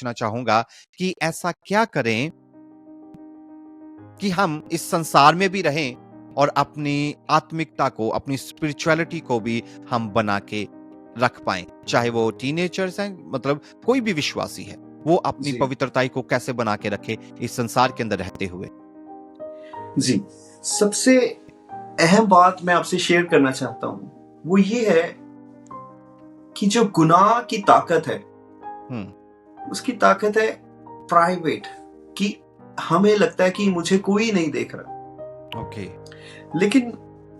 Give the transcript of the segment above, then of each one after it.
पूछना चाहूंगा कि ऐसा क्या करें कि हम इस संसार में भी रहें और अपनी आत्मिकता को, अपनी स्पिरिचुअलिटी को भी हम बना के रख पाएं, चाहे वो टीनेजर्स हैं, मतलब कोई भी विश्वासी है, वो अपनी जी पवित्रता को कैसे बना के रखे इस संसार के अंदर रहते हुए। जी सबसे अहम बात मैं आपसे शेयर करना चाहता हूं वो ये है कि जो गुनाह की ताकत है उसकी ताकत है प्राइवेट, कि हमें लगता है कि मुझे कोई नहीं देख रहा। ओके। लेकिन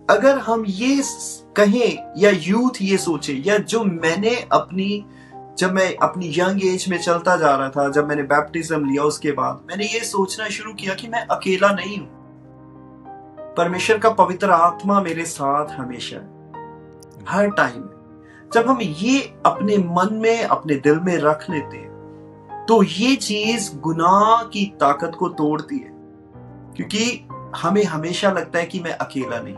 अगर हम ये कहें या यूथ ये सोचे, या जो मैंने जब मैं अपनी यंग एज में चलता जा रहा था, जब मैंने बैप्टिज्म लिया उसके बाद मैंने ये सोचना शुरू किया कि मैं अकेला नहीं हूं, परमेश्वर का पवित्र आत्मा मेरे साथ हमेशा है, हर टाइम। जब हम ये अपने मन में, अपने दिल में रख लेते हैं तो ये चीज गुनाह की ताकत को तोड़ती है, क्योंकि हमें हमेशा लगता है कि मैं अकेला नहीं।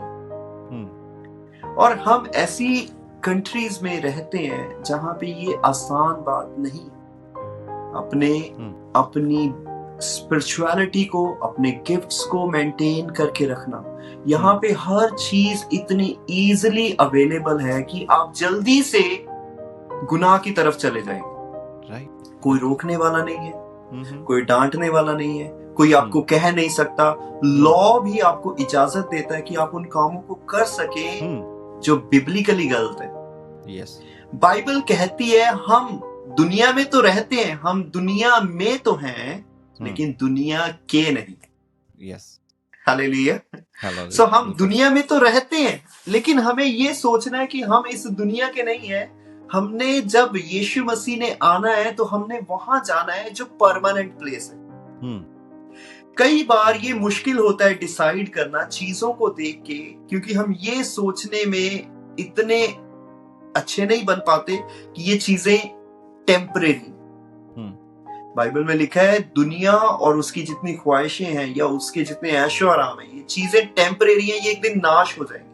और हम ऐसी कंट्रीज में रहते हैं जहां पे ये आसान बात नहीं, अपनी स्पिरिचुअलिटी को, अपने गिफ्ट्स को मेंटेन करके रखना। यहाँ पे हर चीज इतनी इजीली अवेलेबल है कि आप जल्दी से गुनाह की तरफ चले जाएंगे। कोई रोकने वाला नहीं है, कोई डांटने वाला नहीं है, कोई आपको कह नहीं सकता। लॉ भी आपको इजाजत देता है कि आप उन कामों को कर सके जो बिब्लिकली गलत है। बाइबल कहती है हम दुनिया में तो रहते हैं, हम दुनिया में तो हैं, लेकिन दुनिया के नहीं। हालेलुया। सो हम दुनिया में तो रहते हैं, लेकिन हमें ये सोचना है कि हम इस दुनिया के नहीं है। हमने जब यीशु मसीह ने आना है तो हमने वहां जाना है जो परमानेंट प्लेस है। कई बार ये मुश्किल होता है डिसाइड करना चीजों को देख के, क्योंकि हम ये सोचने में इतने अच्छे नहीं बन पाते कि ये चीजें टेम्परेरी। बाइबल में लिखा है दुनिया और उसकी जितनी ख्वाहिशें हैं या उसके जितने ऐशो आराम है, ये चीजें टेम्परेरी हैं, ये एक दिन नाश हो जाएंगी।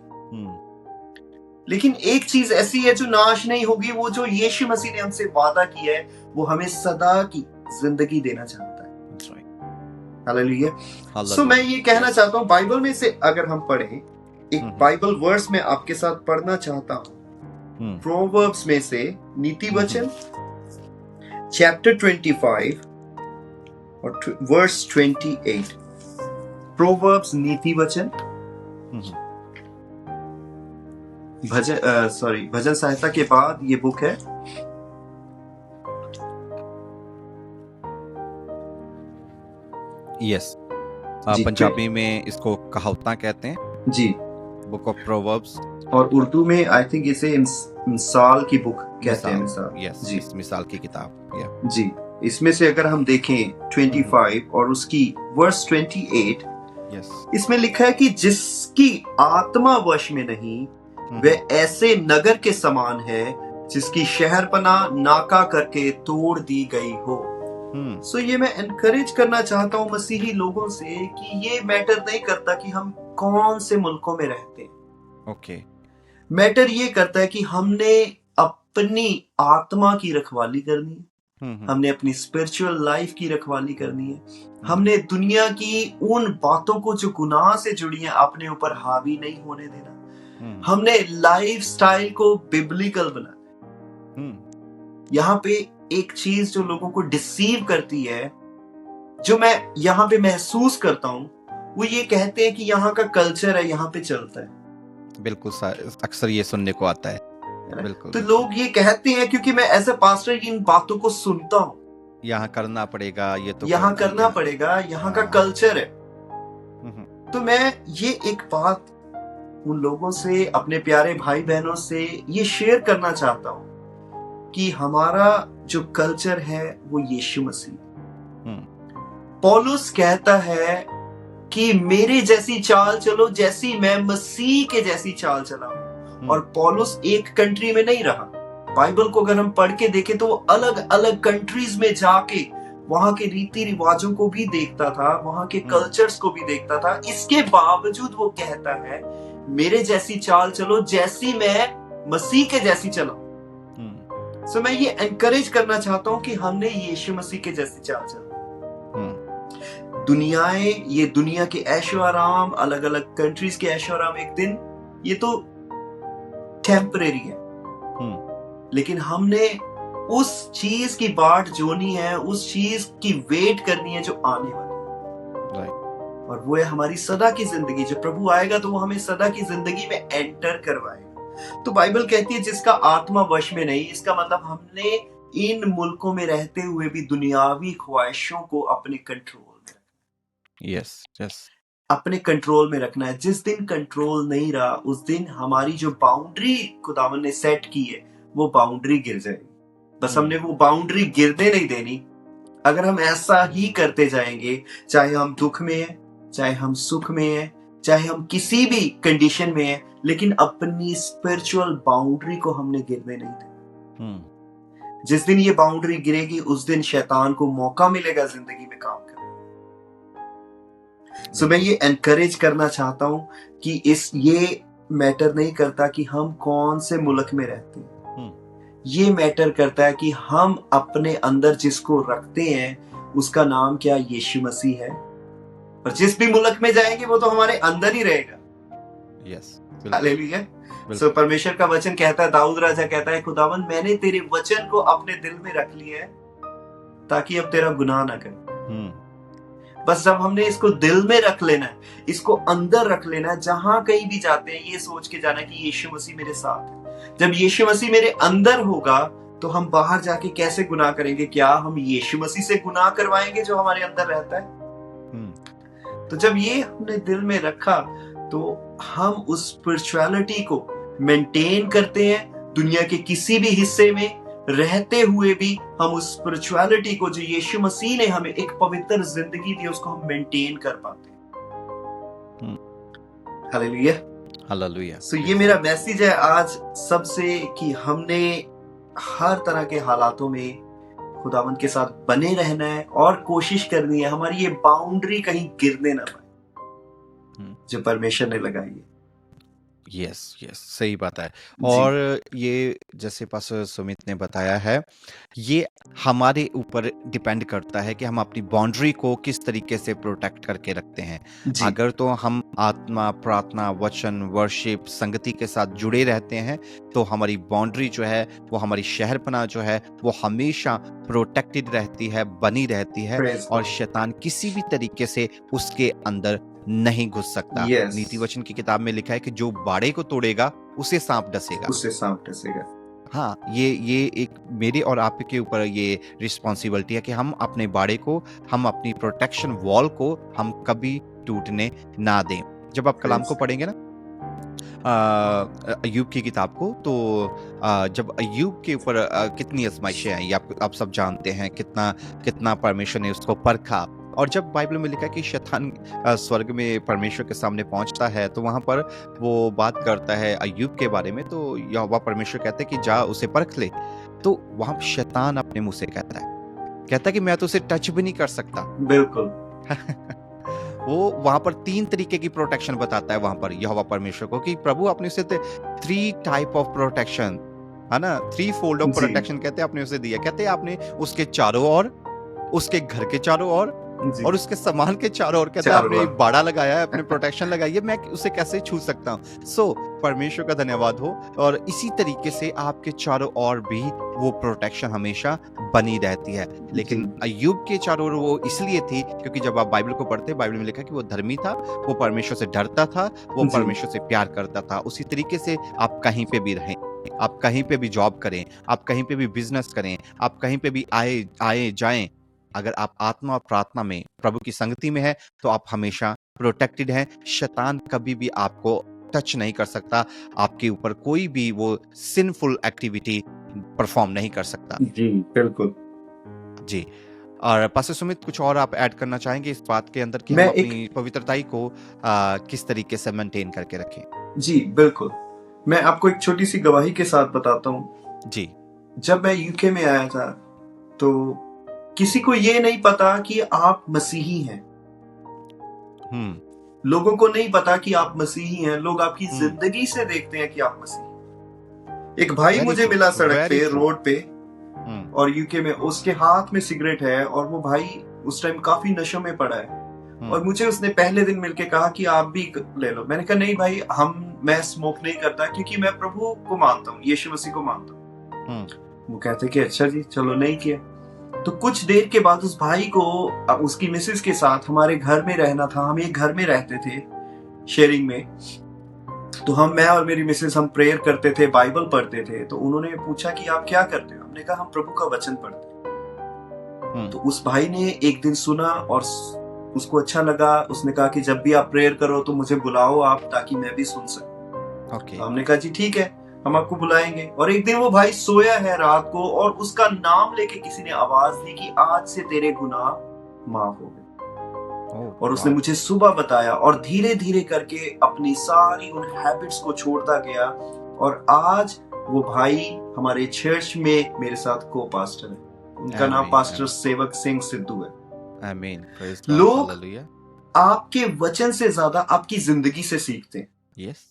लेकिन एक चीज ऐसी है जो नाश नहीं होगी, वो जो यीशु मसीह ने हमसे वादा किया है, वो हमें सदा की जिंदगी देना चाहता है। हालेलुया। सो मैं ये कहना चाहता हूँ, बाइबल में से अगर हम पढ़ें, एक बाइबल वर्स में आपके साथ पढ़ना चाहता हूँ, प्रोवर्ब्स में से नीति वचन चैप्टर 25 और वर्स 28। प्रोवर्ब्स नीति वचन, भजन संहिता के बाद ये बुक है। पंजाबी में इसको कहावतां कहते हैं जी, बुक ऑफ प्रोवर्ब्स, और उर्दू में आई थिंक इसे मिसाल की बुक कहते हैं। मिसाल की किताब जी। इसमें से अगर हम देखें 25 और उसकी वर्स 28, इसमें लिखा है कि जिसकी आत्मा वश में नहीं वह ऐसे नगर के समान है जिसकी शहरपना नाका करके तोड़ दी गई हो। सो ये मैं एनकरेज करना चाहता हूँ मसीही लोगों से कि ये मैटर नहीं करता कि हम कौन से मुल्कों में रहते हैं। मैटर ये करता है कि हमने अपनी आत्मा की रखवाली करनी है, हमने अपनी स्पिरिचुअल लाइफ की रखवाली करनी है, हमने दुनिया की उन बातों को जो गुनाह से जुड़ी हैं अपने ऊपर हावी नहीं होने देना, हमने लाइफ स्टाइल को बिब्लिकल बनाना। यहाँ पे एक चीज जो लोगों को डिसीव करती है, जो मैं यहाँ पे महसूस करता हूँ, वो ये कहते हैं कि यहाँ का कल्चर है, यहाँ पे चलता है। बिल्कुल, अक्सर ये सुनने को आता है। बिल्कुल। तो लोग ये कहते हैं, क्योंकि मैं एज ए पास्टर इन बातों को सुनता हूँ, यहाँ करना पड़ेगा, ये तो यहाँ करना पड़ेगा, यहाँ का कल्चर है। तो मैं ये एक बात उन लोगों से, अपने प्यारे भाई बहनों से ये शेयर करना चाहता हूँ कि हमारा जो कल्चर है वो यीशु मसीह। पौलुस कहता है कि मेरे जैसी चाल चलो जैसी मैं मसीह के जैसी चाल चलाऊं। और पौलुस एक कंट्री में नहीं रहा। बाइबल को अगर हम पढ़ के देखें तो वो अलग अलग कंट्रीज में जाके वहां के रीति रिवाजों को भी देखता था, वहां के कल्चर्स को भी देखता था। इसके बावजूद वो कहता है मेरे जैसी चाल चलो जैसी मैं मसीह के जैसी चलाऊं। सो मैं ये एनकरेज करना चाहता हूँ कि हमने यीशु मसीह के जैसे चाल चलना। दुनियाएं, ये दुनिया के ऐशो आराम, अलग अलग कंट्रीज के ऐशो आराम एक दिन ये तो टेम्परेरी है, लेकिन हमने उस चीज की बाट जोनी है, उस चीज की वेट करनी है जो आने वाली है, और वो है हमारी सदा की जिंदगी। जब प्रभु आएगा तो वो हमें सदा की जिंदगी में एंटर करवाएगा। तो बाइबल कहती है जिसका आत्मा वश में नहीं, इसका मतलब हमने इन मुल्कों में रहते हुए भी दुनियावी ख्वाहिशों को अपने कंट्रोल में रखना। यस अपने कंट्रोल में रखना है। जिस दिन कंट्रोल नहीं रहा, उस दिन हमारी जो बाउंड्री खुदावन ने सेट की है वो बाउंड्री गिर जाएगी। बस हमने वो बाउंड्री गिरने नहीं देनी। अगर हम ऐसा ही करते जाएंगे, चाहे हम दुख में हैं, चाहे हम सुख में हैं, चाहे हम किसी भी कंडीशन में हैं, लेकिन अपनी स्पिरिचुअल बाउंड्री को हमने गिरने नहीं देना। जिस दिन ये बाउंड्री गिरेगी, उस दिन शैतान को मौका मिलेगा जिंदगी में काम करने। सो मैं ये एनकरेज करना चाहता हूं कि ये मैटर नहीं करता कि हम कौन से मुल्क में रहते हैं, ये मैटर करता है कि हम अपने अंदर जिसको रखते हैं उसका नाम क्या यीशु मसीह है, और जिस भी मुल्क में जाएंगे वो तो हमारे अंदर ही रहेगा। हालेलुया। सो परमेश्वर का वचन कहता है, दाऊद राजा कहता है, खुदावन मैंने तेरे वचन को अपने दिल में रख लिया है ताकि अब तेरा गुनाह ना करे। बस जब हमने इसको दिल में रख लेना है, इसको अंदर रख लेना है, जहां कहीं भी जाते हैं ये सोच के जाना कि यीशु मसीह मेरे साथ है। जब यीशु मसीह मेरे अंदर होगा तो हम बाहर जाके कैसे गुनाह करेंगे? क्या हम यीशु मसीह से गुनाह करवाएंगे जो हमारे अंदर रहता है? तो जब ये हमने दिल में रखा तो हम उस स्पिरिचुअलिटी को मेंटेन करते हैं। दुनिया के किसी भी हिस्से में रहते हुए भी हम उस स्पिरिचुअलिटी को जो यीशु मसीह ने हमें एक पवित्र जिंदगी दी, उसको हम मेंटेन कर पाते हैं। Hallelujah, hallelujah. सो ये मेरा मैसेज है आज सबसे कि हमने हर तरह के हालातों में खुदावंद के साथ बने रहना है और कोशिश करनी है हमारी ये बाउंड्री कहीं गिरने ना पाए जो परमेश्वर ने लगाई है। यस सही बात है। और ये जैसे पास्टर सुमित ने बताया है, ये हमारे ऊपर डिपेंड करता है कि हम अपनी बाउंड्री को किस तरीके से प्रोटेक्ट करके रखते हैं। अगर तो हम आत्मा, प्रार्थना, वचन, वर्शिप, संगति के साथ जुड़े रहते हैं तो हमारी बाउंड्री जो है वो, हमारी शहरपना जो है वो हमेशा प्रोटेक्टेड रहती है, बनी रहती है, और शैतान किसी भी तरीके से उसके अंदर नहीं घुस सकता। नीति वचन की किताब में लिखा है कि जो बाड़े को तोड़ेगा उसे सांप डसेगा। हाँ, ये एक मेरे और आपके ऊपर ये रिस्पॉन्सिबिलिटी है कि हम अपने बाड़े को, हम अपनी प्रोटेक्शन वॉल को हम कभी टूटने ना दें। जब आप कलाम को पढ़ेंगे ना, अय्यूब की किताब को, तो जब अय्यूब के ऊपर कितनी आजमाइशें आई आप सब जानते हैं, कितना परमेश्वर ने उसको परखा। और जब बाइबल में लिखा है कि शैतान स्वर्ग में परमेश्वर के सामने पहुंचता है तो वहां पर वो बात करता है अय्यूब के बारे में, तो यहोवा परमेश्वर कहते हैं कि जा उसे परख ले। तो वहां शैतान अपने मुंह से कहता है कि मैं तो उसे टच भी नहीं कर सकता। बिल्कुल। वो वहां पर 3 तरीके की प्रोटेक्शन बताता है वहां पर यहोवा परमेश्वर को, कि प्रभु अपने उसे 3 टाइप ऑफ प्रोटेक्शन, है ना, 3 फोल्ड ऑफ प्रोटेक्शन कहते हैं आपने उसे दिया। कहते हैं आपने उसके चारों ओर, उसके घर के चारों ओर और उसके सामान के चारों ओर, कहते हैं आपने बाड़ा लगाया है, अपने प्रोटेक्शन लगाई है, मैं उसे कैसे छू सकता हूँ। सो परमेश्वर का धन्यवाद हो। और इसी तरीके से आपके चारों ओर भी वो प्रोटेक्शन हमेशा बनी रहती है। लेकिन अय्यूब के चारों ओर वो इसलिए थी क्योंकि जब आप बाइबल को पढ़ते, बाइबल में लिखा कि वो धर्मी था, वो परमेश्वर से डरता था, वो परमेश्वर से प्यार करता था। उसी तरीके से आप कहीं पे भी रहें, आप कहीं पे भी जॉब करें, आप कहीं पे भी बिजनेस करें, आप कहीं पे भी आए जाएं, अगर आप आत्मा और प्रार्थना में, प्रभु की संगति में है, तो आप हमेशा प्रोटेक्टेड हैं। शैतान कभी भी आपको टच नहीं कर सकता, आपके ऊपर कोई भी वो सिनफुल एक्टिविटी परफॉर्म नहीं कर सकता। जी बिल्कुल जी। और पास्टर सुमित, कुछ और आप ऐड करना चाहेंगे इस बात के अंदर कि हम अपनी पवित्रताई को किस तरीके से मेंटेन करके रखें? जी बिल्कुल। मैं आपको एक छोटी सी गवाही के साथ बताता हूँ। जी। जब मैं यूके में आया था तो किसी को ये नहीं पता कि आप मसीही हैं। लोगों को नहीं पता कि आप मसीही हैं। लोग आपकी जिंदगी से देखते हैं कि आप मसीही। एक भाई मुझे मिला सड़क पे, रोड पे, और यूके में, उसके हाथ में सिगरेट है और वो भाई उस टाइम काफी नशों में पड़ा है। और मुझे उसने पहले दिन मिलके कहा कि आप भी ले लो। मैंने कहा नहीं भाई, मैं स्मोक नहीं करता क्योंकि मैं प्रभु को मानता हूँ, यीशु मसीह को मानता हूँ। वो कहते कि अच्छा जी चलो, नहीं किया। तो कुछ देर के बाद उस भाई को उसकी मिसेस के साथ हमारे घर में रहना था। हम एक घर में रहते थे शेयरिंग में। तो मैं और मेरी मिसेस हम प्रेयर करते थे, बाइबल पढ़ते थे। तो उन्होंने पूछा कि आप क्या करते हो? हमने कहा हम प्रभु का वचन पढ़ते हैं। तो उस भाई ने एक दिन सुना और उसको अच्छा लगा। उसने कहा कि जब भी आप प्रेयर करो तो मुझे बुलाओ आप, ताकि मैं भी सुन सकूं। तो हमने कहा जी ठीक है, हम आपको बुलाएंगे। और एक दिन वो भाई सोया है रात को और उसका नाम लेके किसी ने आवाज दी कि आज से तेरे गुनाह माफ हो गए। और उसने मुझे सुबह बताया और धीरे धीरे करके अपनी सारी उन हैबिट्स को छोड़ता गया। और आज वो भाई हमारे चर्च में मेरे साथ को पास्टर है। उनका नाम पास्टर सेवक सिंह सिद्धू है। आमीन। लोग आपके वचन से ज्यादा आपकी जिंदगी से सीखते हैं। Yes,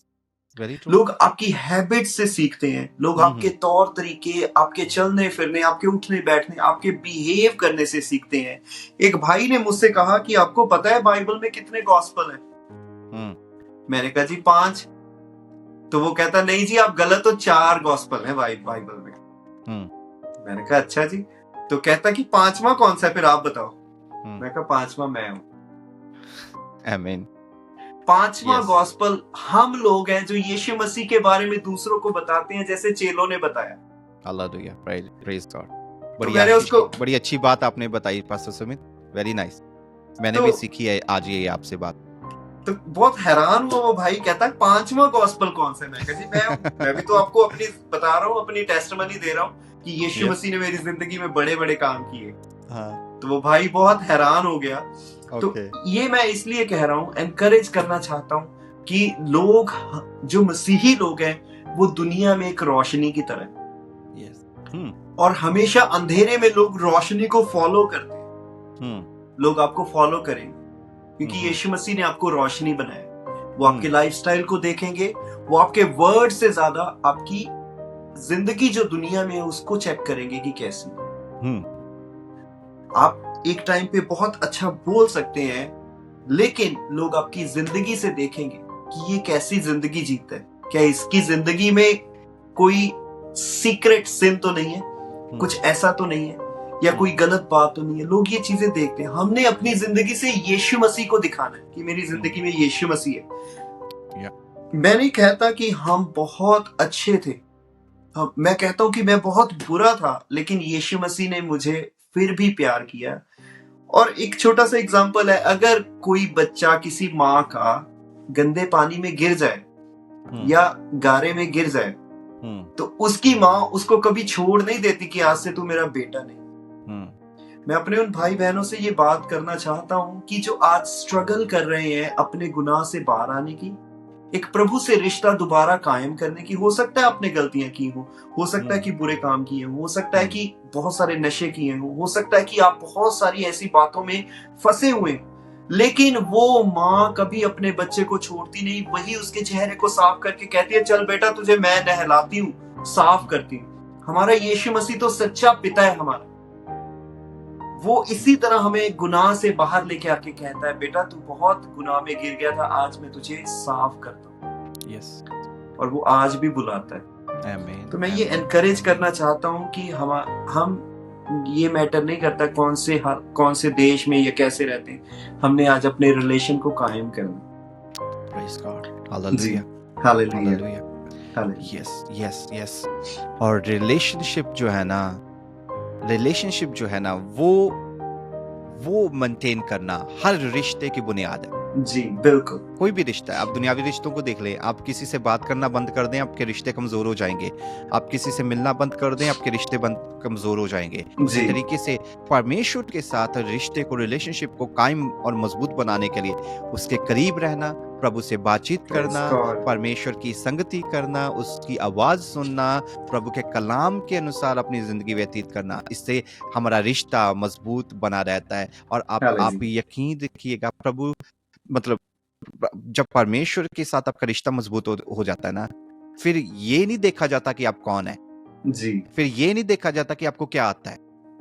very true. लोग आपकी हैबिट से सीखते हैं। लोग आपके तौर तरीके, आपके चलने फिरने, आपके उठने बैठने, आपके बिहेव करने से सीखते हैं। एक भाई ने मुझसे कहा कि आपको पता है बाइबल में कितने गॉस्पल हैं? मैंने कहा जी 5। तो वो कहता नहीं जी आप गलत हो, 4 गॉस्पल हैं बाइबल में। मैंने कहा अच्छा जी। तो कहता कि 5वां कौन सा है फिर आप बताओ? मैं कहा 5वां मैं हूं। आमीन। 5वां गॉस्पल हम लोग हैं जो यीशु मसीह के बारे में दूसरों को बताते हैं, जैसे चेलों ने बताया। Hallelujah, praise God. बड़ी अच्छी बात आपने बताई पास्टर सुमित, वेरी नाइस। मैंने भी सीखी है आज ये आपसे बात। तो बहुत हैरान हुआ वो भाई, कहता है 5वां गॉस्पल कौन सा है? मैं कहा जी मैं भी तो आपको अपनी बता रहा हूँ, अपनी टेस्टिमनी दे रहा हूँ कि यीशु मसीह ने मेरी जिंदगी में बड़े बड़े काम किए। तो वो भाई बहुत हैरान हो गया। तो ये मैं इसलिए कह रहा हूँ, एनकरेज करना चाहता हूँ कि लोग जो मसीही लोग हैं वो दुनिया में एक रोशनी की तरह और हमेशा अंधेरे में लोग रोशनी को फॉलो करते हैं। लोग आपको फॉलो करेंगे क्योंकि यीशु मसीह ने आपको रोशनी बनाया। वो आपके लाइफस्टाइल को देखेंगे, वो आपके वर्ड से ज्यादा आपकी जिंदगी जो दुनिया में है उसको चेक करेंगे कि कैसी। आप एक टाइम पे बहुत अच्छा बोल सकते हैं, लेकिन लोग आपकी जिंदगी से देखेंगे कि ये कैसी जिंदगी जीता है। क्या इसकी जिंदगी में कोई सीक्रेट सिन तो नहीं है, कुछ ऐसा तो नहीं है, या कोई गलत बात तो नहीं है। लोग ये चीजें देखते हैं। हमने अपनी जिंदगी से यीशु मसीह को दिखाना है कि मेरी जिंदगी में यीशु मसीह है। मैं नहीं कहता कि हम बहुत अच्छे थे, मैं कहता हूं कि मैं बहुत बुरा था, लेकिन यीशु मसीह ने मुझे फिर भी प्यार किया। और एक छोटा सा एग्जांपल है, अगर कोई बच्चा किसी माँ का गंदे पानी में गिर जाए या गारे में गिर जाए, तो उसकी माँ उसको कभी छोड़ नहीं देती कि आज से तू मेरा बेटा नहीं। मैं अपने उन भाई बहनों से ये बात करना चाहता हूं कि जो आज स्ट्रगल कर रहे हैं अपने गुनाह से बाहर आने की, एक प्रभु से रिश्ता दोबारा कायम करने की। हो सकता है आपने गलतियां की हो सकता है कि बुरे काम किए हो सकता है कि बहुत सारे नशे किए हो सकता है कि आप बहुत सारी ऐसी बातों में फंसे हुए, लेकिन वो माँ कभी अपने बच्चे को छोड़ती नहीं। वही उसके चेहरे को साफ करके कहती है चल बेटा तुझे मैं नहलाती हूँ, साफ करती हूँ। हमारा यीशु मसीह तो सच्चा पिता है हमारा। वो इसी तरह हमें गुनाह से बाहर लेके आके कहता है बेटा तू बहुत गुनाह में गिर गया था, आज मैं तुझे साफ करता हूँ। और वो आज भी बुलाता है। तो मैं ये एनकरेज करना चाहता हूँ कि हम ये मैटर नहीं करता कौन से देश में या कैसे रहते हैं, हमने आज अपने रिलेशन को कायम करना। Praise God, hallelujah, hallelujah. Yes. और रिलेशनशिप जो है ना वो मेंटेन करना हर रिश्ते की बुनियाद है। जी बिल्कुल। कोई भी रिश्ता है, आप दुनियावी रिश्तों को देख लें, आप किसी से बात करना बंद कर दें आपके रिश्ते कमजोर हो जाएंगे, आप किसी से मिलना बंद कर दें आपके रिश्ते कमजोर हो जाएंगे। इसी तरीके से परमेश्वर के साथ रिश्ते को, रिलेशनशिप को कायम और मजबूत बनाने के लिए उसके करीब रहना, प्रभु से बातचीत करना, परमेश्वर की संगति करना, उसकी आवाज सुनना, प्रभु के कलाम के अनुसार अपनी जिंदगी व्यतीत करना, इससे हमारा रिश्ता मजबूत बना रहता है। और आप यकीन रखिएगा, प्रभु मतलब जब परमेश्वर के साथ आपका रिश्ता मजबूत हो जाता है ना, फिर ये नहीं देखा जाता कि आप कौन है, जी, फिर ये नहीं देखा जाता कि आपको क्या आता है,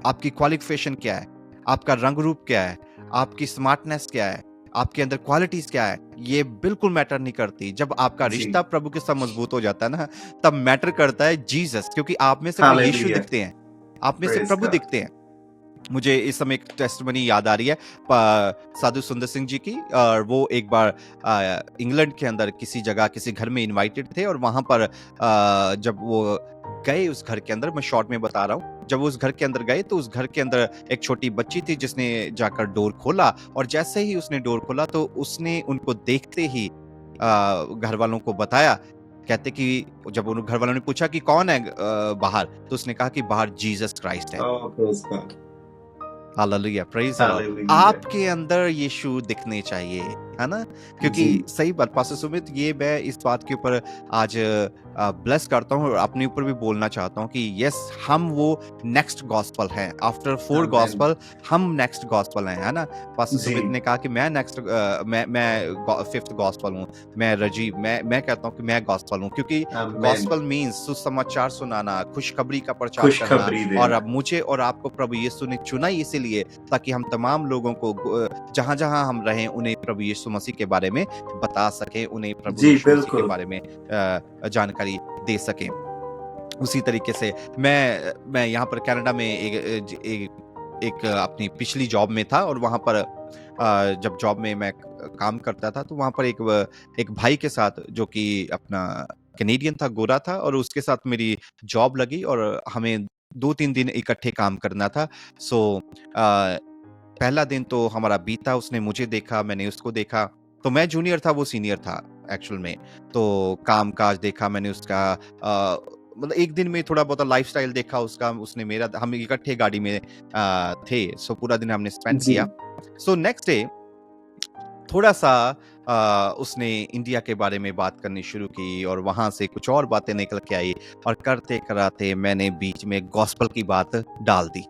आपकी क्वालिफिकेशन क्या है, आपका रंग रूप क्या है, आपकी स्मार्टनेस क्या है, आपके अंदर क्वालिटीज क्या है, ये बिल्कुल मैटर नहीं करती। जब आपका जी। रिश्ता प्रभु के साथ मजबूत हो जाता है ना, तब मैटर करता है जीसस, क्योंकि आप में से वो यीशु हालेलुया, दिखते हैं, आप में से प्रेज़ प्रभु गॉड। दिखते हैं। मुझे इस समय एक टेस्टिमनी याद आ रही है साधु सुंदर सिंह जी की। और वो एक बार इंग्लैंड के अंदर किसी जगह किसी घर में इनवाइटेड थे, और वहां पर जब वो गए उस घर के अंदर, मैं शॉर्ट में बता रहा हूँ, जब वो उस घर के अंदर गए तो उस घर के अंदर एक छोटी बच्ची थी जिसने जाकर डोर खोला, और जैसे ही उसने डोर खोला तो उसने उनको देखते ही घर वालों को बताया। कहते कि जब उन घर वालों ने पूछा कि कौन है बाहर, तो उसने कहा कि बाहर जीसस क्राइस्ट है। Oh, praise God. Hallelujah, praise the Lord. Hallelujah. आपके अंदर यीशु दिखने चाहिए, है ना? क्योंकि जी, सही बात पास्टर सुमित, ये मैं इस बात के ऊपर आज ब्लेस करता हूँ और अपने ऊपर भी बोलना चाहता हूँ कि यस, हम वो नेक्स्ट गॉस्पेल हैं। आफ्टर 4 आमेन। गॉस्पेल हम नेक्स्ट गॉस्पेल हैं, है ना? पास्टर जी, सुमित ने कहा कि मैं मैं 5th गॉस्पेल हूँ। मैं राजीव, मैं कहता हूँ कि मैं गॉस्पेल हूँ, क्योंकि आमेन। गॉस्पेल मीन्स सुसमाचार सुनाना, खुशखबरी का प्रचार करना। खुशखबरी और देना। अब मुझे और आपको प्रभु यीशु ने चुना ही इसीलिए, ताकि हम तमाम लोगों को जहाँ-जहाँ हम रहें उन्हें प्रभु यीशु मसीह के बारे में बता सकें, उन्हें प्रभु जी, यीशु मसीह के बिल्कुल। बारे में जानकारी दे सकें। उसी तरीके से मैं यहाँ पर कनाडा में एक अपनी पिछली जॉब में था, और वहाँ पर जब जॉब में मैं काम करता था, तो वहाँ पर एक भाई के साथ, जो कि अपना कैनेडियन था, गोरा था, और उसके साथ मेरी जॉब लगी और हमें 2-3 दिन इकट्ठे काम करना था। सो पहला दिन तो हमारा बीता, उसने मुझे देखा, मैंने उसको देखा। तो मैं जूनियर था, वो सीनियर था एक्चुअल में। तो काम-काज देखा मैंने उसका, मतलब एक दिन में थोड़ा बहुत लाइफ़स्टाइल देखा उसका, उसने मेरा, हम इकट्ठे गाड़ी में थे। सो पूरा दिन हमने स्पेंड जी, किया। सो नेक्स्ट डे थोड़ा-सा उसने इंडिया के बारे में बात करनी शुरू की, और वहाँ से कुछ और बातें निकल के आई, और करते-कराते मैंने बीच में गॉस्पेल की बात डाल दी।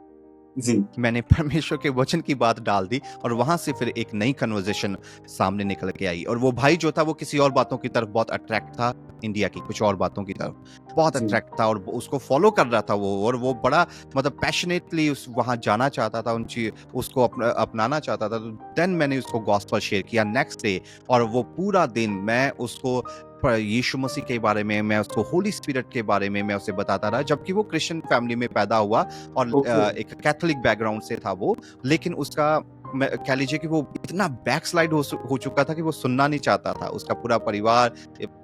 जी, मैंने परमेश्वर के वचन की बात डाल दी, और वहां से फिर एक नई कन्वर्सेशन सामने निकल के आई। और वो भाई जो था, वो किसी और बातों की तरफ बहुत अट्रैक्ट था, इंडिया की कुछ और बातों की तरफ बहुत जी, अट्रैक्ट था, और उसको फॉलो कर रहा था वो, और वो बड़ा मतलब पैशनेटली उस वहां जाना चाहता था, उसको अपनाना चाहता था। तो देन मैंने उसको गॉस्पेल शेयर किया नेक्स्ट डे, और वो पूरा दिन मैं उसको यीशु मसीह के बारे में, मैं उसको होली स्पिरिट के बारे में मैं उसे बताता रहा, जबकि वो क्रिश्चियन फैमिली में पैदा हुआ, और ओके। एक कैथोलिक बैकग्राउंड से था वो। लेकिन उसका, कह लीजिए कि वो इतना बैकस्लाइड हो चुका था कि वो सुनना नहीं चाहता था, उसका पूरा परिवार।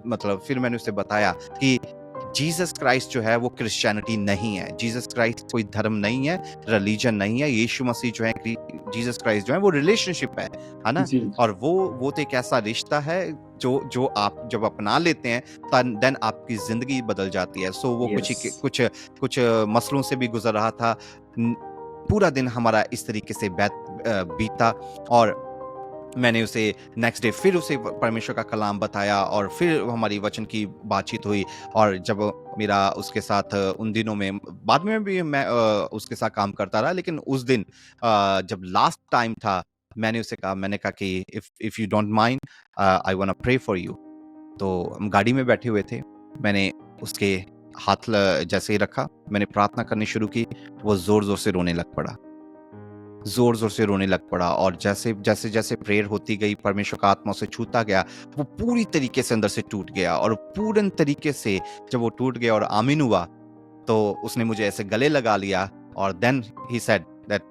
मतलब फिर मैंने उसे बताया कि जीसस क्राइस्ट जो है वो क्रिश्चियनिटी नहीं है, जीसस क्राइस्ट कोई धर्म नहीं है, रिलीजन नहीं है। यीशु मसीह जो है, जीसस क्राइस्ट जो है, वो रिलेशनशिप है ना? जी, और वो तो एक ऐसा रिश्ता है जो आप जब अपना लेते हैं, देन आपकी जिंदगी बदल जाती है। सो वो यस। कुछ मसलों से भी गुजर रहा था। पूरा दिन हमारा इस तरीके से बीता, और मैंने उसे नेक्स्ट डे फिर उसे परमेश्वर का कलाम बताया, और फिर हमारी वचन की बातचीत हुई। और जब मेरा उसके साथ उन दिनों में, बाद में भी मैं उसके साथ काम करता रहा, लेकिन उस दिन जब लास्ट टाइम था, मैंने कहा कि if you don't mind, I want to pray for you. तो हम गाड़ी में बैठे हुए थे, मैंने उसके हाथ जैसे ही रखा, मैंने प्रार्थना करनी शुरू की, वो जोर जोर से रोने लग पड़ा, जोर जोर से रोने लग पड़ा। और जैसे जैसे जैसे प्रेयर होती गई, परमेश्वर का आत्मा उसे छूता गया, वो पूरी तरीके से अंदर से टूट गया। और पूर्ण तरीके से जब वो टूट गया और आमीन हुआ, तो उसने मुझे ऐसे गले लगा लिया, और देन ही सेड दैट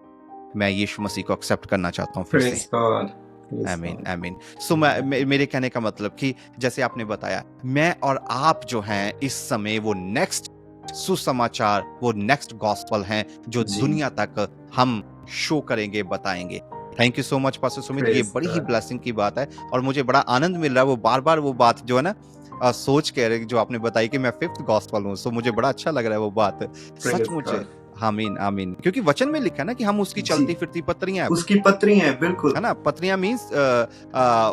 मैं यीशु मसीह को एक्सेप्ट करना चाहता हूँ फिर से। प्रेज़ गॉड, प्रेज़ आमीन, गॉड। आमीन। सो मेरे कहने का मतलब कि जैसे आपने बताया, मैं और आप जो हैं इस समय वो नेक्स्ट सुसमाचार, वो नेक्स्ट गॉस्पेल हैं, जो जी, दुनिया तक हम शो करेंगे, बताएंगे। Thank you so much pastor Sumit, ये प्रेज़ बड़ी ही गॉड, ब्लेसिंग की बात है, और मुझे बड़ा आनंद मिल रहा है वो बार-बार वो बात जो है ना, सोच के जो आपने बताई कि मैं 5th गॉस्पेल हूँ। सो मुझे बड़ा अच्छा लग रहा है वो बात, प्रेज़ सचमुच। गॉड। आमीन, आमीन। क्योंकि वचन में लिखा है ना कि हम उसकी जी, चलती-फिरती पत्रियां हैं वो, उसकी पत्री हैं, बिल्कुल। है ना? पत्रियाँ मीन्स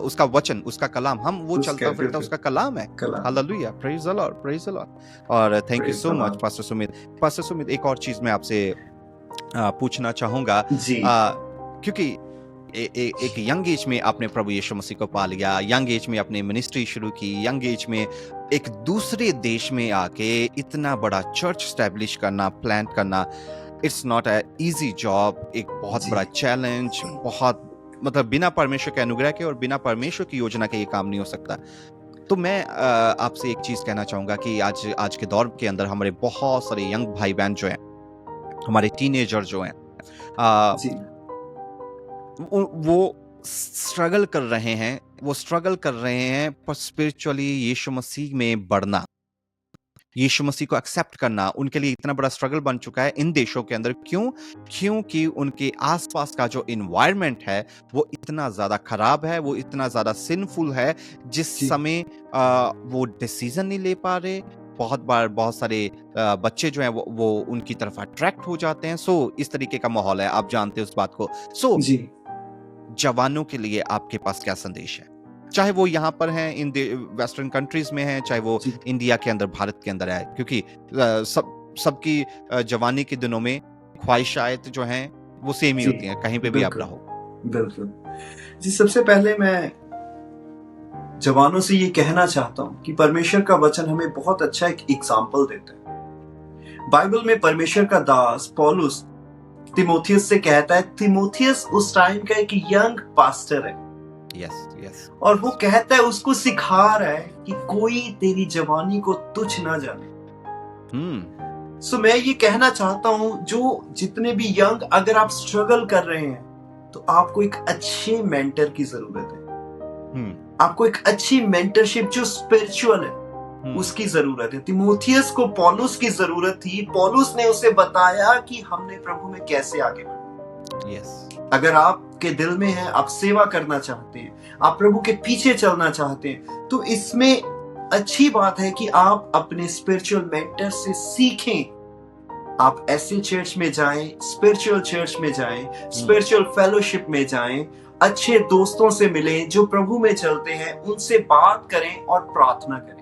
उसका वचन, उसका कलाम, हम वो उसका चलता-फिरता बिल्कुल उसका कलाम है। कलाम। Hallelujah, praise the Lord, praise the Lord. और thank you praise so the much Lord. Pastor Sumit. Pastor Sumit, एक और चीज़ मैं आपसे पूछना चाहूँगा, जी, क्योंकि एक यंग एज में आपने प्रभु यीशु मसीह को पा लिया, यंग एज में आपने मिनिस्ट्री शुरू की, यंग एज में एक दूसरे देश में आके इतना बड़ा चर्च स्टैब्लिश करना, प्लान करना, it's not a easy job. एक बहुत बड़ा चैलेंज, बहुत मतलब बिना परमेश्वर के अनुग्रह के और बिना परमेश्वर की योजना के ये काम नहीं हो सकता। तो मैं आपसे एक चीज कहना चाहूंगा कि आज के दौर के अंदर हमारे बहुत सारे यंग भाई बहन जो हैं, हमारे टीनेजर जो हैं, वो स्ट्रगल कर रहे हैं पर स्पिरिचुअली यीशु मसीह में बढ़ना, यीशु मसीह को एक्सेप्ट करना उनके लिए इतना बड़ा स्ट्रगल बन चुका है इन देशों के अंदर। क्योंकि उनके आसपास का जो एनवायरनमेंट है वो इतना ज्यादा खराब है, वो इतना ज्यादा सिंफुल है, जिस समय वो डिसीजन नहीं ले पा रहे। बहुत बार बहुत सारे बच्चे जो हैं वो उनकी तरफ अट्रैक्ट हो जाते हैं। इस तरीके का माहौल है, आप जानते हैं उस बात को। जवानों के लिए आपके पास क्या संदेश है, चाहे वो यहाँ पर हैं इन वेस्टर्न कंट्रीज में हैं, चाहे वो इंडिया के अंदर, भारत के अंदर है, क्योंकि सबकी जवानी के दिनों में ख्वाहिशात जो हैं वो सेम ही होती हैं, कहीं पे भी आप रहो। बिल्कुल जी। सबसे पहले मैं जवानों से ये कहना चाहता हूँ कि परमेश्वर का वचन हमें बहुत अच्छा एक एग्जाम्पल देता है। बाइबल में परमेश्वर का दास पौलुस तिमोथियस से कहता है, तिमोथियस उस टाइम का एक यंग पास्टर है। yes. और वो कहता है, उसको सिखा रहा है कि कोई तेरी जवानी को तुच्छ ना जाने। मैं ये कहना चाहता हूं, जो जितने भी यंग, अगर आप स्ट्रगल कर रहे हैं तो आपको एक अच्छे मेंटर की जरूरत है। आपको एक अच्छी मेंटरशिप जो स्पिरिचुअल है उसकी जरूरत है। तिमोथियस को पौलुस की जरूरत थी। पौलुस ने उसे बताया कि हमने प्रभु में कैसे आगे बढ़ना। अगर आपके दिल में है, आप सेवा करना चाहते हैं, आप प्रभु के पीछे चलना चाहते हैं, तो इसमें अच्छी बात है कि आप अपने स्पिरिचुअल मेंटर से सीखें। आप ऐसे चर्च में जाएं, स्पिरिचुअल चर्च में जाएं, स्पिरिचुअल फेलोशिप में जाएं, अच्छे दोस्तों से मिलें जो प्रभु में चलते हैं, उनसे बात करें और प्रार्थना करें।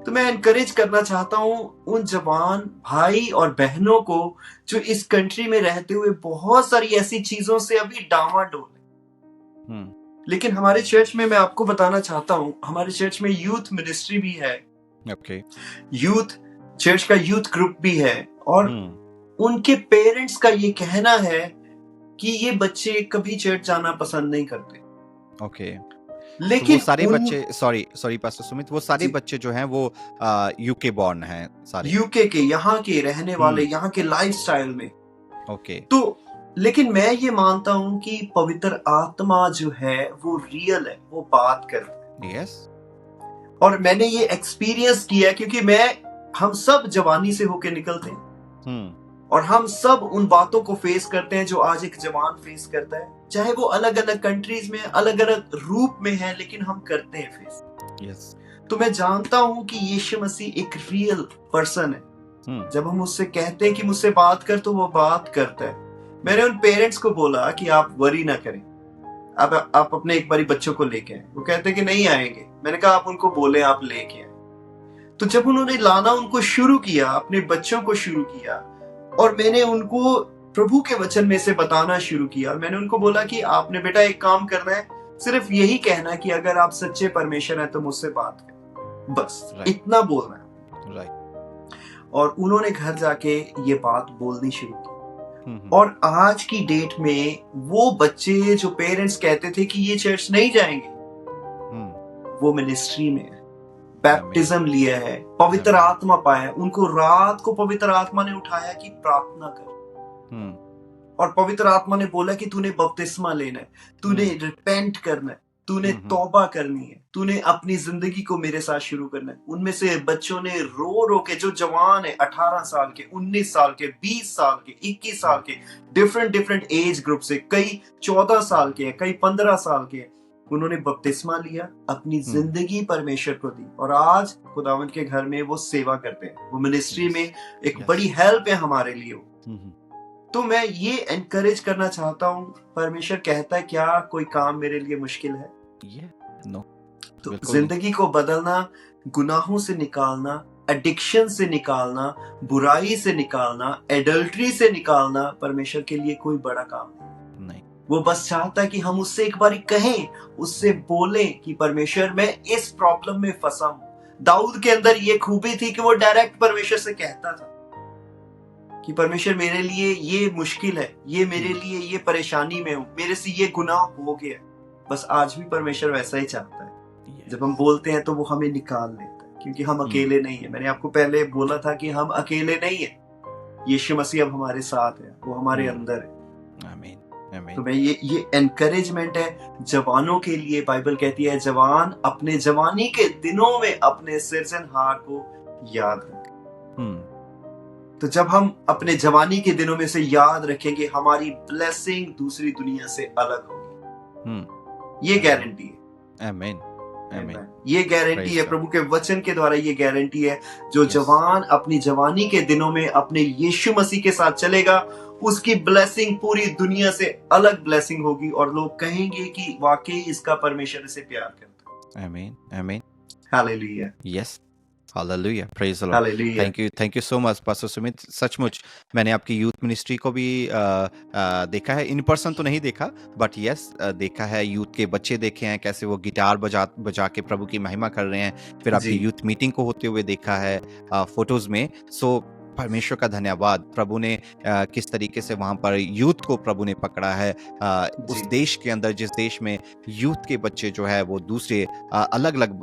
तो मैं एनकरेज करना चाहता हूं उन जवान भाई और बहनों को जो इस कंट्री में रहते हुए बहुत सारी ऐसी चीजों से अभी डामाडोल है। लेकिन हमारे चर्च में मैं आपको बताना चाहता हूं, हमारे चर्च में यूथ मिनिस्ट्री भी है। यूथ चर्च का यूथ ग्रुप भी है, और उनके पेरेंट्स का ये कहना है कि ये बच्चे कभी चर्च जाना पसंद नहीं करते। लेकिन तो वो सारे बच्चे, सॉरी पास्टर सुमित, वो सारे बच्चे जो हैं वो यूके बॉर्न हैं, सारे यूके के, यहाँ के रहने वाले, यहाँ के लाइफस्टाइल में। तो लेकिन मैं ये मानता हूँ कि पवित्र आत्मा जो है वो रियल है, वो बात करता है। और मैंने ये एक्सपीरियंस किया, क्योंकि हम सब जवानी से होके निकलते हैं, और हम सब उन बातों को फेस करते हैं जो आज एक जवान फेस करता है, चाहे वो अलग अलग कंट्रीज में, अलग अलग रूप में है, लेकिन हम करते हैं फेस। तो मैं जानता हूं कि यीशु मसीह एक रियल पर्सन है। जब हम उससे कहते हैं कि मुझसे बात कर, तो वो बात करता है। मैंने उन पेरेंट्स को बोला कि आप वरी ना करें, आप अपने एक बारी बच्चों को लेके आए। वो कहते कि नहीं आएंगे। मैंने कहा आप उनको बोले आप लेके आए। तो जब उन्होंने लाना उनको शुरू किया, अपने बच्चों को शुरू किया, और मैंने उनको प्रभु के वचन में से बताना शुरू किया। मैंने उनको बोला कि आपने बेटा एक काम करना है, सिर्फ यही कहना है कि अगर आप सच्चे परमेश्वर हैं तो मुझसे बात करें, बस इतना बोलना है। और उन्होंने घर जाके ये बात बोलनी शुरू की। और आज की डेट में वो बच्चे जो पेरेंट्स कहते थे कि ये चर्च नहीं जाएंगे, वो मिनिस्ट्री में है, बैप्टिज्म लिया है, पवित्र आत्मा पाया। उनको रात को पवित्र आत्मा ने उठाया कि प्रार्थना कर, और पवित्र आत्मा ने बोला कि तूने बपतिस्मा लेना है, तूने रिपेंट करना है, तूने तौबा करनी है, तूने अपनी जिंदगी को मेरे साथ शुरू करना है। उनमें से बच्चों ने रो रो के, जो जवान है 18 साल के, 19 साल के, 20 साल के, 21 साल के, डिफरेंट एज ग्रुप से, कई 14 साल के हैं, कई 15 साल के हैं, उन्होंने बपतिस्मा लिया, अपनी जिंदगी परमेश्वर को दी, और आज खुदावंद के घर में वो सेवा करते हैं। वो मिनिस्ट्री में एक बड़ी हेल्प है हमारे लिए। तो मैं ये एनकरेज करना चाहता हूँ, परमेश्वर कहता है क्या कोई काम मेरे लिए मुश्किल है? तो जिंदगी को बदलना, गुनाहों से निकालना, एडिक्शन से निकालना, बुराई से निकालना, एडल्ट्री से निकालना परमेश्वर के लिए कोई बड़ा काम नहीं। वो बस चाहता है कि हम उससे एक बार कहें, उससे बोलें कि परमेश्वर मैं इस प्रॉब्लम में फंसा हूं। दाऊद के अंदर ये खूबी थी कि वो डायरेक्ट परमेश्वर से कहता था कि परमेश्वर मेरे लिए ये मुश्किल है, ये मेरे लिए ये परेशानी में हूं, मेरे से ये गुनाह हो गया। बस आज भी परमेश्वर वैसा ही चाहता है। जब हम बोलते हैं तो वो हमें निकाल लेता है, क्योंकि हम अकेले नहीं है। मैंने आपको पहले बोला था कि हम अकेले नहीं है, यीशु मसीह अब हमारे साथ है, वो हमारे अंदर है। आमीन, आमीन। तो मैं ये एनकरेजमेंट है जवानों के लिए। बाइबल कहती है जवान अपने जवानी के दिनों में अपने सिरजनहार को याद रखें। तो जब हम अपने जवानी के दिनों में से याद रखेंगे, हमारी ब्लेसिंग दूसरी दुनिया से अलग होगी। ये गारंटी है। आमीन, आमीन। ये गारंटी है, प्रभु के वचन के द्वारा ये गारंटी है। जो जवान अपनी जवानी के दिनों में अपने यीशु मसीह के साथ चलेगा, उसकी ब्लेसिंग पूरी दुनिया से अलग ब्लेसिंग होगी, और लोग कहेंगे कि वाकई इसका परमेश्वर इसे प्यार करता है। आमीन, आमीन। Hallelujah. Yes, hallelujah, praise the Lord. Thank you so much pastor Sumit. सचमुच मैंने आपकी यूथ मिनिस्ट्री को भी देखा है, इन पर्सन तो नहीं देखा, बट यस देखा है। यूथ के बच्चे देखे हैं कैसे वो गिटार बजा के प्रभु की महिमा कर रहे हैं। फिर आपकी यूथ मीटिंग को होते हुए देखा है फोटोज में। सो परमेश्वर का धन्यवाद, प्रभु ने किस तरीके से वहां पर यूथ को प्रभु ने पकड़ा है उस देश के अंदर, जिस देश में यूथ के बच्चे जो है वो दूसरे अलग अलग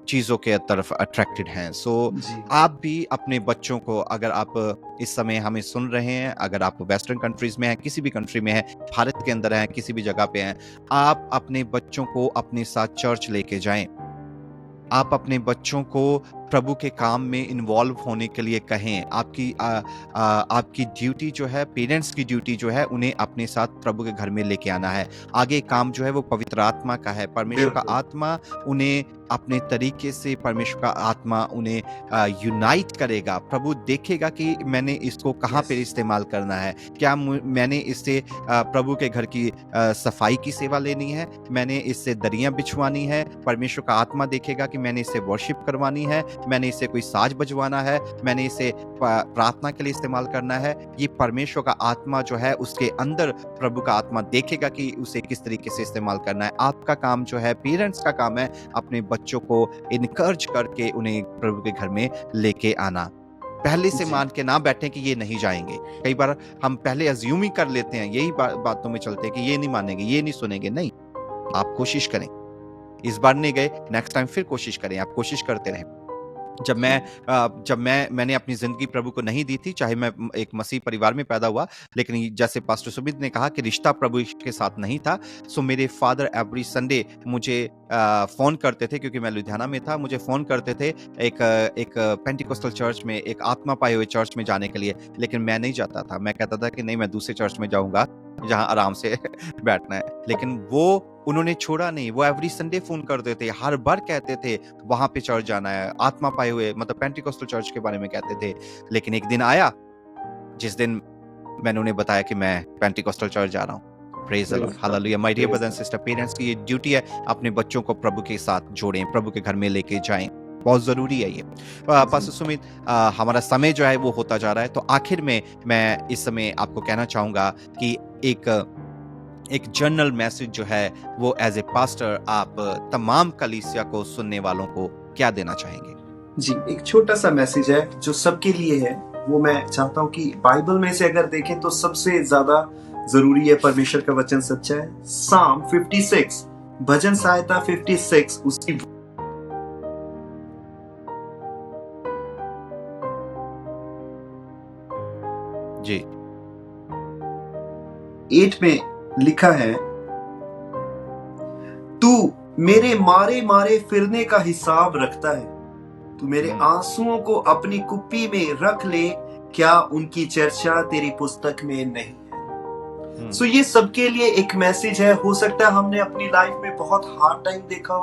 चीजों के तरफ अट्रैक्टेड हैं। सो आप भी अपने बच्चों को, अगर आप इस समय हमें सुन रहे हैं, अगर आप वेस्टर्न कंट्रीज में हैं, किसी भी कंट्री में हैं, भारत के अंदर हैं, किसी भी जगह पे हैं, आप अपने बच्चों को अपने साथ चर्च लेके जाएं। आप अपने बच्चों को प्रभु के काम में इन्वॉल्व होने के लिए कहें। आपकी ड्यूटी जो है, पेरेंट्स की ड्यूटी जो है, उन्हें अपने साथ प्रभु के घर में लेके आना है। आगे काम जो है वो पवित्र आत्मा का है। परमेश्वर का आत्मा उन्हें अपने तरीके से, परमेश्वर का आत्मा उन्हें यूनाइट करेगा। प्रभु देखेगा कि मैंने इसको कहाँ पे इस्तेमाल करना है। क्या मैंने इससे प्रभु के घर की सफाई की सेवा लेनी है, मैंने इससे दरियां बिछवानी है। परमेश्वर का आत्मा देखेगा कि मैंने इससे वर्शिप करवानी है, मैंने इसे कोई साज बजवाना है, मैंने इसे प्रार्थना के लिए इस्तेमाल करना है। ये परमेश्वर का आत्मा जो है, उसके अंदर प्रभु का आत्मा देखेगा कि उसे किस तरीके से इस्तेमाल करना है। आपका काम जो है, पेरेंट्स का काम है, अपने बच्चों को इनकरेज करके उन्हें प्रभु के घर में लेके आना। पहले से मान के ना बैठे कि ये नहीं जाएंगे। कई बार हम पहले अज्यूम ही कर लेते हैं, यही बातों में चलते हैं कि ये नहीं मानेंगे, ये नहीं सुनेंगे। नहीं, आप कोशिश करें। इस बार नहीं गए, नेक्स्ट टाइम फिर कोशिश करें। आप कोशिश करते रहें। जब मैंने अपनी जिंदगी प्रभु को नहीं दी थी, चाहे मैं एक मसीह परिवार में पैदा हुआ, लेकिन जैसे पास्टर सुमित ने कहा कि रिश्ता प्रभु के साथ नहीं था। सो मेरे फादर एवरी संडे मुझे फोन करते थे, क्योंकि मैं लुधियाना में था। मुझे फोन करते थे एक पेंटिकोस्टल चर्च में, एक आत्मा पाए हुए चर्च में जाने के लिए, लेकिन मैं नहीं जाता था। मैं कहता था कि नहीं, मैं दूसरे चर्च में जाऊंगा जहां आराम से बैठना है। लेकिन उन्होंने छोड़ा नहीं। वो एवरी संडे फोन करते थे, हर बार कहते थे वहां पे चर्च जाना है, आत्मा पाए हुए, मतलब पेंटिकोस्टल चर्च के बारे में कहते थे। लेकिन एक दिन आया जिस दिन मैंने उन्हें बताया कि मैं पेंटिकोस्टल चर्च जा रहा हूँ। Praise the Lord, hallelujah. My dear brother and sister, parents की ये ड्यूटी है, अपने बच्चों को प्रभु के साथ जोड़ें, प्रभु के घर में लेके जाएं। बहुत जरूरी है ये। पास्टर सुमित, हमारा समय जो है वो होता जा रहा है, तो आखिर में मैं इस समय आपको कहना चाहूंगा कि एक जर्नल मैसेज जो है वो एज ए पास्टर आप तमाम कलीसिया को, सुनने वालों को क्या देना चाहेंगे? जी, एक छोटा सा मैसेज है जो सबके लिए है। वो मैं चाहता हूँ कि बाइबल में से अगर देखें तो सबसे ज्यादा जरूरी है, परमेश्वर का वचन सच्चा है। साम 56, भजन सहायता 56, उसकी जी 8 में लिखा है, तू मेरे मारे मारे फिरने का हिसाब रखता है, तू मेरे आंसुओं को अपनी कुप्पी में रख ले, क्या उनकी चर्चा तेरी पुस्तक में नहीं है? सो ये सबके लिए एक मैसेज है। हो सकता है हमने अपनी लाइफ में बहुत हार्ड टाइम देखा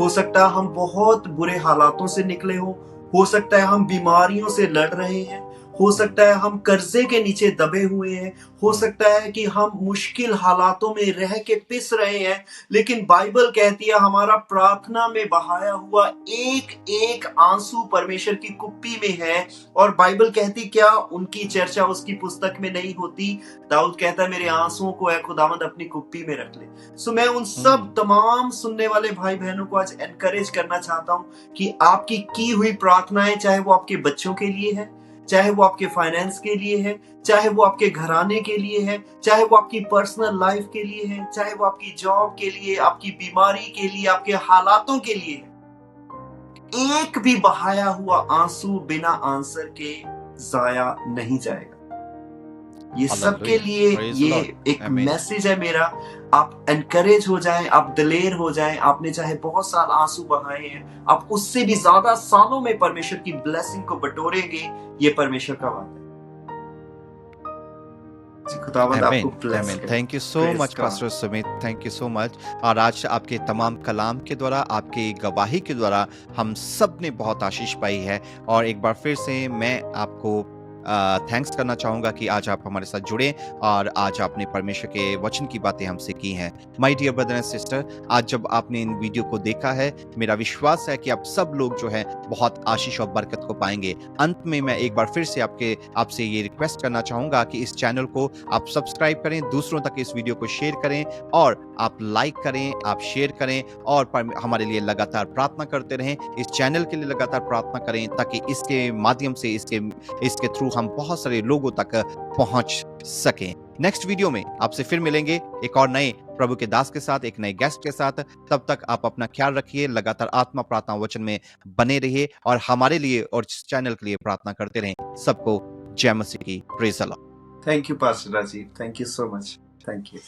हो सकता है हम बहुत बुरे हालातों से निकले हो सकता है हम बीमारियों से लड़ रहे हैं, हो सकता है हम कर्जे के नीचे दबे हुए हैं, हो सकता है कि हम मुश्किल हालातों में रह के पिस रहे हैं, लेकिन बाइबल कहती है हमारा प्रार्थना में बहाया हुआ एक एक आंसू परमेश्वर की कुप्पी में है। और बाइबल कहती क्या उनकी चर्चा उसकी पुस्तक में नहीं होती? दाऊद कहता है मेरे आंसुओं को ऐ खुदावंद अपनी कुप्पी में रख ले। सो मैं उन सब तमाम सुनने वाले भाई बहनों को आज एनकरेज करना चाहता हूं कि आपकी की हुई प्रार्थनाएं, चाहे वो आपके बच्चों के लिए है, चाहे वो आपके फाइनेंस के लिए है, चाहे वो आपके घराने के लिए है, चाहे वो आपकी पर्सनल लाइफ के लिए है, चाहे वो आपकी जॉब के लिए, आपकी बीमारी के लिए, आपके हालातों के लिए है, एक भी बहाया हुआ आंसू बिना आंसर के जाया नहीं जाएगा। ये सबके लिए ये एक मैसेज है मेरा। आप एनकरेज हो जाएं, आप दिलेर हो जाएं। आपने चाहे बहुत साल आंसू बहाए हैं, आप उससे भी ज्यादा सालों में परमेश्वर की ब्लेसिंग को बटोरेंगे, ये परमेश्वर का वादा है। खुदावंद आपको ब्लेस करे। Thank you so much pastor Sumit, thank you so much. और आज आपके तमाम कलाम के द्वारा, आपके गवाही के द्वारा हम सब ने बहुत आशीष पाई है। और एक बार फिर से मैं आपको थैंक्स करना चाहूँगा कि आज आप हमारे साथ जुड़े और आज आपने परमेश्वर के वचन की बातें हमसे की हैं। My dear brother and sister, आज जब आपने इन वीडियो को देखा है, मेरा विश्वास है कि आप सब लोग जो है बहुत आशीष और बरकत को पाएंगे। अंत में मैं एक बार फिर से आपसे ये रिक्वेस्ट करना चाहूँगा कि इस चैनल को आप सब्सक्राइब करें, दूसरों तक इस वीडियो को शेयर करें और आप लाइक करें, आप शेयर करें और हमारे लिए लगातार प्रार्थना करते रहें। इस चैनल के लिए लगातार प्रार्थना करें ताकि इसके माध्यम से, इसके थ्रू हम बहुत सारे लोगों तक पहुंच सकें। नेक्स्ट वीडियो में आपसे फिर मिलेंगे एक और नए प्रभु के दास के साथ, एक नए गेस्ट के साथ। तब तक आप अपना ख्याल रखिए, लगातार आत्मा प्रार्थना वचन में बने रहिए और हमारे लिए और चैनल के लिए प्रार्थना करते रहें। सबको जय मसीह की, praise the Lord. Thank you pastor Rajeev, thank you so much, thank you.